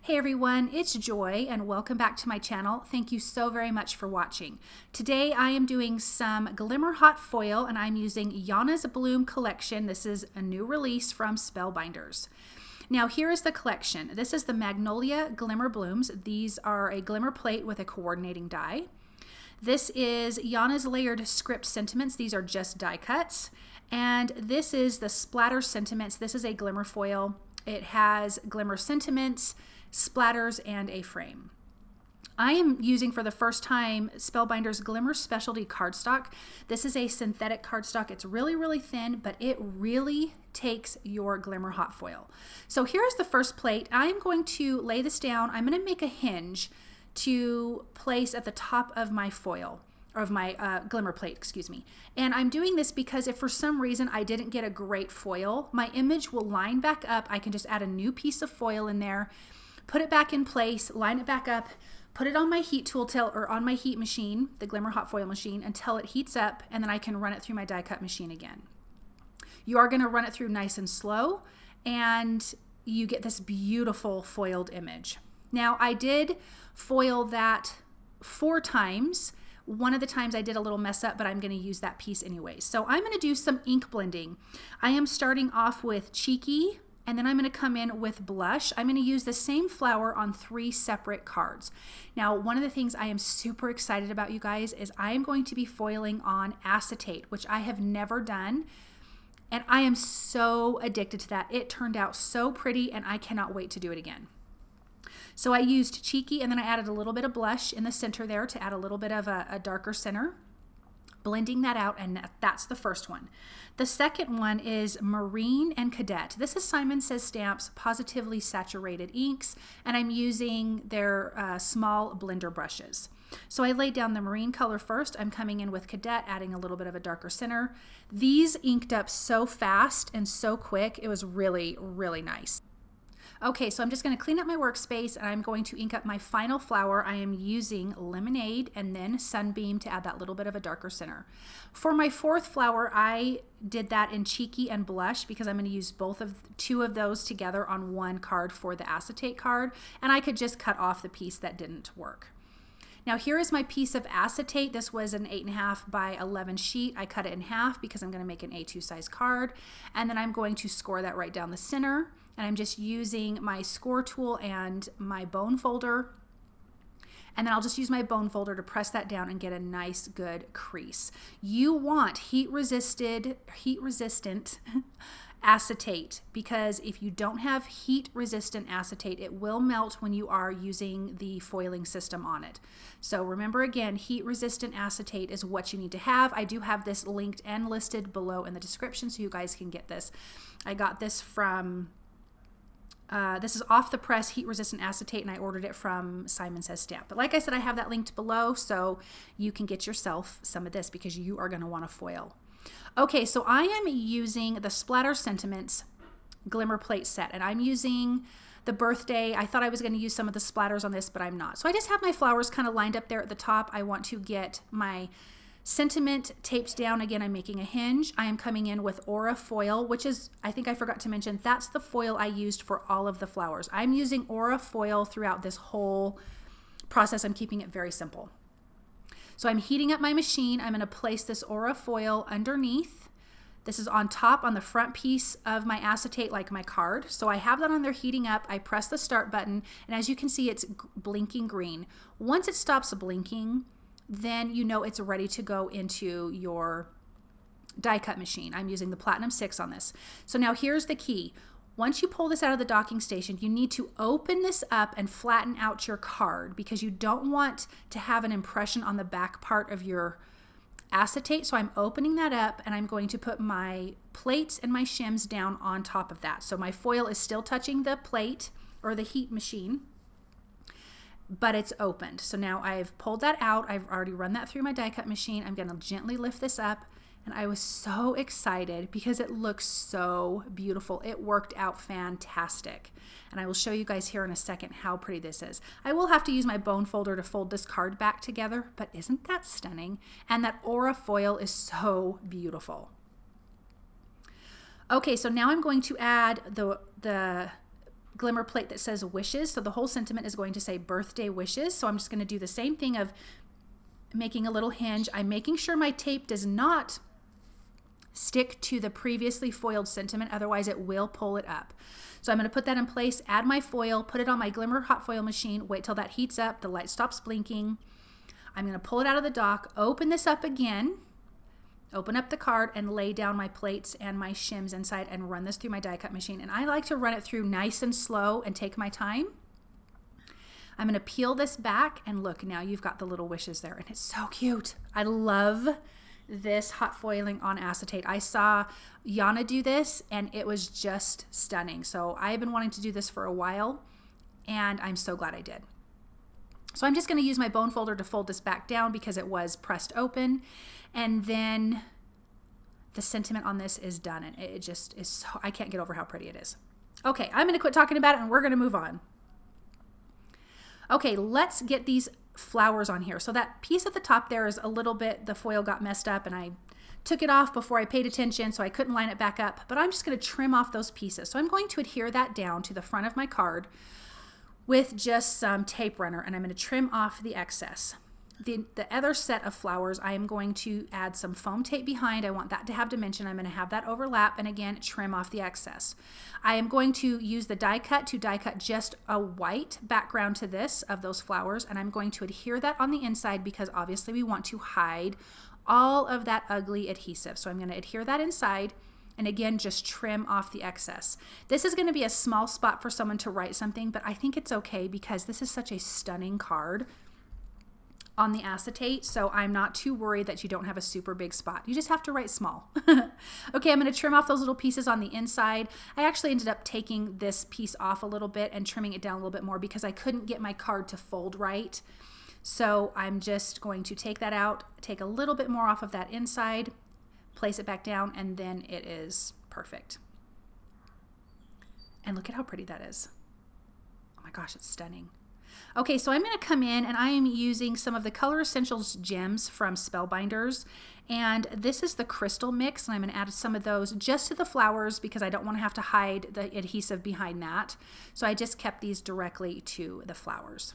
Hey everyone, it's Joy and welcome back to my channel. Thank you so very much for watching. Today I am doing some Glimmer hot foil and I'm using Yana's Bloom collection. This is a new release from Spellbinders. Now here is the collection. This is the Magnolia Glimmer Blooms. These are a glimmer plate with a coordinating die. This is Yana's Layered Script Sentiments. These are just die cuts. And this is the Splatter Sentiments. This is a glimmer foil. It has glimmer sentiments, splatters, and a frame. I am using for the first time Spellbinders Glimmer Specialty Cardstock. This is a synthetic cardstock. It's really thin, but it really takes your glimmer hot foil. So here's the first plate. I'm going to lay this down. I'm going to make a hinge to place at the top of my foil, or of my glimmer plate, excuse me. And I'm doing this because if for some reason I didn't get a great foil, my image will line back up. I can just add a new piece of foil in there, put it back in place, line it back up, put it on my heat tool or on my heat machine, the Glimmer hot foil machine, until it heats up, and then I can run it through my die cut machine again. You are gonna run it through nice and slow, and you get this beautiful foiled image. Now I did foil that 4 times. One of the times I did a little mess up, but I'm going to use that piece anyways. So I'm going to do some ink blending. I am starting off with Cheeky, and then I'm going to come in with Blush. I'm going to use the same flower on 3 separate cards. Now, one of the things I am super excited about, you guys, is I am going to be foiling on Acetate, which I have never done. And I am so addicted to that. It turned out so pretty, and I cannot wait to do it again. So I used Cheeky, and then I added a little bit of blush in the center there to add a little bit of a darker center. Blending that out, and that's the first one. The second one is Marine and Cadet. This is Simon Says Stamps Positively Saturated Inks, and I'm using their small blender brushes. So I laid down the marine color first. I'm coming in with Cadet, adding a little bit of a darker center. These inked up so fast and so quick. It was really nice. Okay, so I'm just going to clean up my workspace and I'm going to ink up my final flower. I am using Lemonade and then Sunbeam to add that little bit of a darker center. For my 4th flower, I did that in Cheeky and Blush because I'm going to use 2 of those together on one card for the Acetate card, and I could just cut off the piece that didn't work. Now here is my piece of Acetate. This was an 8.5 by 11 sheet. I cut it in half because I'm going to make an A2 size card, and then I'm going to score that right down the center. And I'm just using my score tool and my bone folder. And then I'll just use my bone folder to press that down and get a nice good crease. You want heat resistant acetate, because if you don't have heat resistant acetate, it will melt when you are using the foiling system on it. So remember, again, heat resistant acetate is what you need to have. I do have this linked and listed below in the description so you guys can get this. I got this from this is off the press heat resistant acetate, and I ordered it from Simon Says Stamp. But like I said, I have that linked below so you can get yourself some of this because you are going to want to foil. Okay, so I am using the Splatter Sentiments Glimmer Plate set, and I'm using the birthday. I thought I was going to use some of the splatters on this, but I'm not. So I just have my flowers kind of lined up there at the top. I want to get my sentiment taped down. Again, I'm making a hinge. I am coming in with Aura foil, which is, I think I forgot to mention, that's the foil I used for all of the flowers. I'm using Aura foil throughout this whole process. I'm keeping it very simple. So I'm heating up my machine. I'm going to place this Aura foil underneath. This is on top on the front piece of my acetate, like my card. So I have that on there heating up. I press the start button, and as you can see, it's blinking green. Once it stops blinking, then you know it's ready to go into your die cut machine. I'm using the Platinum 6 on this. So now here's the key. Once you pull this out of the docking station, you need to open this up and flatten out your card because you don't want to have an impression on the back part of your acetate. So I'm opening that up, and I'm going to put my plates and my shims down on top of that. So my foil is still touching the plate or the heat machine, but it's opened. So now I've pulled that out. I've already run that through my die cut machine. I'm going to gently lift this up, and I was so excited because it looks so beautiful. It worked out fantastic. And I will show you guys here in a second how pretty this is. I will have to use my bone folder to fold this card back together, but isn't that stunning? And that Aura foil is so beautiful. Okay, so now I'm going to add the Glimmer plate that says wishes. So the whole sentiment is going to say birthday wishes. So I'm just going to do the same thing of making a little hinge. I'm making sure my tape does not stick to the previously foiled sentiment, otherwise it will pull it up. So I'm going to put that in place, add my foil, put it on my Glimmer hot foil machine, wait till that heats up, the light stops blinking. I'm going to pull it out of the dock, open this up again, open up the card, and lay down my plates and my shims inside and run this through my die cut machine. And I like to run it through nice and slow and take my time. I'm going to peel this back, and look, now you've got the little wishes there, and it's so cute. I love this hot foiling on acetate. I saw Yana do this and it was just stunning. So I've been wanting to do this for a while, and I'm so glad I did. So I'm just going to use my bone folder to fold this back down because it was pressed open, and then the sentiment on this is done, and it just is so, I can't get over how pretty it is. Okay, I'm going to quit talking about it and we're going to move on. Okay, let's get these flowers on here. So that piece at the top there is a little bit, the foil got messed up and I took it off before I paid attention, so I couldn't line it back up, but I'm just going to trim off those pieces. So I'm going to adhere that down to the front of my card with just some tape runner, and I'm going to trim off the excess. The other set of flowers, I am going to add some foam tape behind. I want that to have dimension. I'm going to have that overlap, and again, trim off the excess. I am going to use the die cut to die cut just a white background to this of those flowers, and I'm going to adhere that on the inside because obviously we want to hide all of that ugly adhesive. So I'm going to adhere that inside, and again, just trim off the excess. This is going to be a small spot for someone to write something, but I think it's okay because this is such a stunning card on the acetate, so I'm not too worried that you don't have a super big spot. You just have to write small. Okay, I'm going to trim off those little pieces on the inside. I actually ended up taking this piece off a little bit and trimming it down a little bit more because I couldn't get my card to fold right. So I'm just going to take that out, take a little bit more off of that inside, place it back down, and then it is perfect. And look at how pretty that is. Oh my gosh, it's stunning. Okay, so I'm going to come in and I am using some of the Color Essentials gems from Spellbinders, and this is the crystal mix, and I'm going to add some of those just to the flowers because I don't want to have to hide the adhesive behind that. So I just kept these directly to the flowers.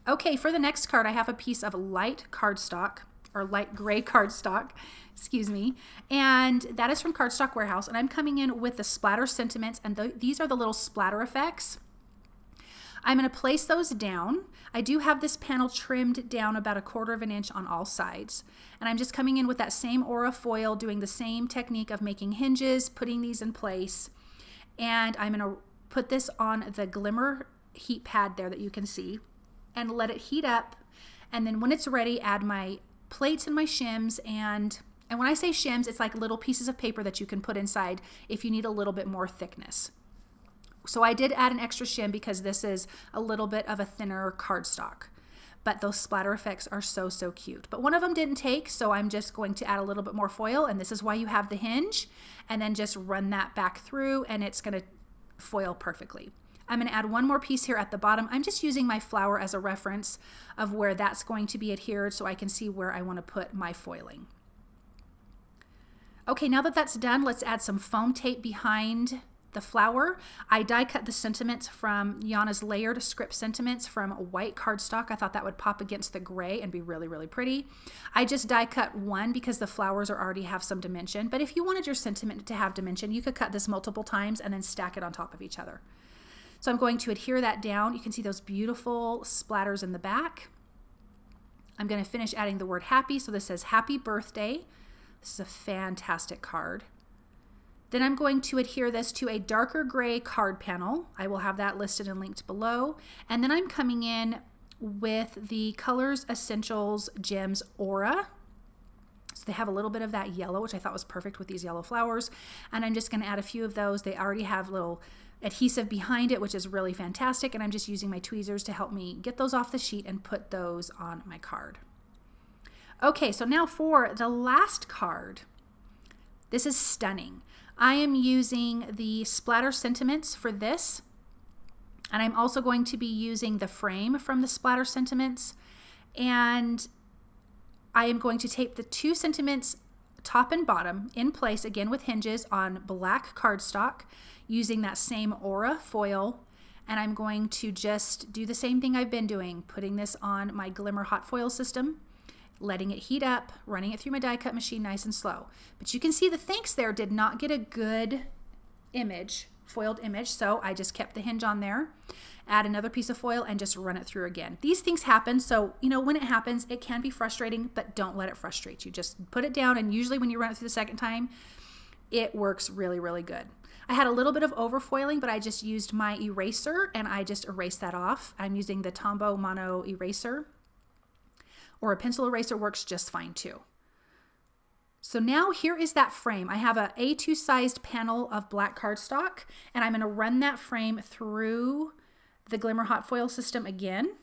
Okay, for the next card, I have a piece of light cardstock, or light gray cardstock, excuse me, and that is from Cardstock Warehouse, and I'm coming in with the splatter sentiments, and these are the little splatter effects. I'm going to place those down. I do have this panel trimmed down about 1/4 of an inch on all sides. And I'm just coming in with that same aura foil, doing the same technique of making hinges, putting these in place. And I'm going to put this on the Glimmer heat pad there that you can see and let it heat up. And then when it's ready, add my plates and my shims. And when I say shims, it's like little pieces of paper that you can put inside if you need a little bit more thickness. So I did add an extra shim because this is a little bit of a thinner cardstock, but those splatter effects are so, so cute. But one of them didn't take, so I'm just going to add a little bit more foil, and this is why you have the hinge, and then just run that back through and it's going to foil perfectly. I'm going to add one more piece here at the bottom. I'm just using my flower as a reference of where that's going to be adhered so I can see where I want to put my foiling. Okay, now that that's done, let's add some foam tape behind the flower. I die cut the sentiments from Yana's layered script sentiments from white cardstock. I thought that would pop against the gray and be really, really pretty. I just die cut one because the flowers already have some dimension, but if you wanted your sentiment to have dimension, you could cut this multiple times and then stack it on top of each other. So I'm going to adhere that down. You can see those beautiful splatters in the back. I'm going to finish adding the word happy. So this says happy birthday. This is a fantastic card. Then I'm going to adhere this to a darker gray card panel. I will have that listed and linked below. And then I'm coming in with the Colors Essentials Gems Aura. So they have a little bit of that yellow, which I thought was perfect with these yellow flowers. And I'm just going to add a few of those. They already have little adhesive behind it, which is really fantastic. And I'm just using my tweezers to help me get those off the sheet and put those on my card. Okay, so now for the last card. This is stunning. I am using the splatter sentiments for this, and I'm also going to be using the frame from the splatter sentiments, and I am going to tape the two sentiments top and bottom in place again with hinges on black cardstock using that same aura foil, And I'm going to just do the same thing I've been doing, putting this on my Glimmer hot foil system, letting it heat up, running it through my die cut machine nice and slow. But you can see the thanks there did not get a good image, foiled image, so I just kept the hinge on there, add another piece of foil, and just run it through again. These things happen, so you know, when it happens, it can be frustrating, but don't let it frustrate you. Just put it down, and usually when you run it through the second time, it works really, really good. I had a little bit of overfoiling, but I just used my eraser and I just erased that off. I'm using the Tombow Mono eraser, or a pencil eraser works just fine too. So now here is that frame. I have a A2 sized panel of black cardstock, and I'm gonna run that frame through the Glimmer hot foil system again.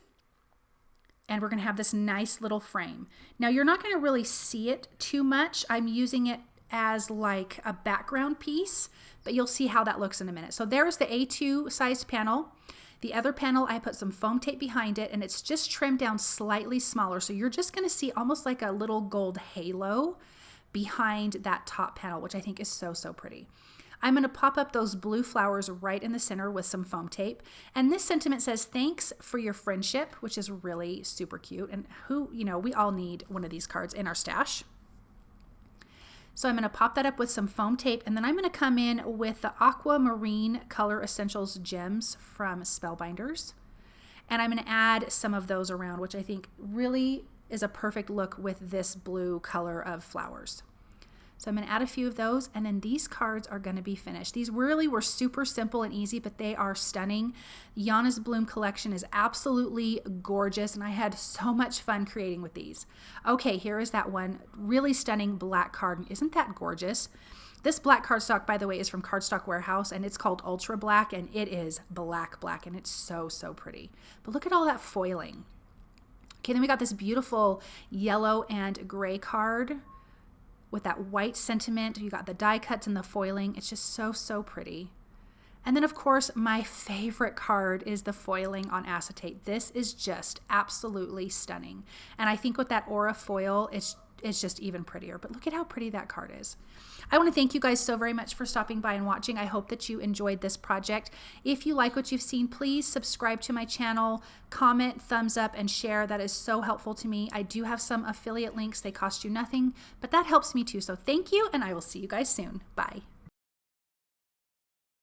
And we're gonna have this nice little frame. Now you're not gonna really see it too much. I'm using it as like a background piece, but you'll see how that looks in a minute. So there's the A2 sized panel. The other panel, I put some foam tape behind it, and it's just trimmed down slightly smaller. So you're just gonna see almost like a little gold halo behind that top panel, which I think is so, so pretty. I'm gonna pop up those blue flowers right in the center with some foam tape. And this sentiment says, thanks for your friendship, which is really super cute. And who, you know, we all need one of these cards in our stash. So I'm going to pop that up with some foam tape, and then I'm going to come in with the Aquamarine Color Essentials Gems from Spellbinders. And I'm going to add some of those around, which I think really is a perfect look with this blue color of flowers. So I'm going to add a few of those, and then these cards are going to be finished. These really were super simple and easy, but they are stunning. Yana's Bloom collection is absolutely gorgeous, and I had so much fun creating with these. Okay, here is that one really stunning black card. Isn't that gorgeous? This black cardstock, by the way, is from Cardstock Warehouse, and it's called Ultra Black, and it is black, and it's so, so pretty. But look at all that foiling. Okay, then we got this beautiful yellow and gray card with that white sentiment. You got the die cuts and the foiling. It's just so, so pretty. And then of course, my favorite card is the foiling on acetate. This is just absolutely stunning. And I think with that aura foil, it's just even prettier. But look at how pretty that card is. I want to thank you guys so very much for stopping by and watching. I hope that you enjoyed this project. If you like what you've seen, please subscribe to my channel, comment, thumbs up, and share. That is so helpful to me. I do have some affiliate links. They cost you nothing, but that helps me too. So thank you, and I will see you guys soon. Bye.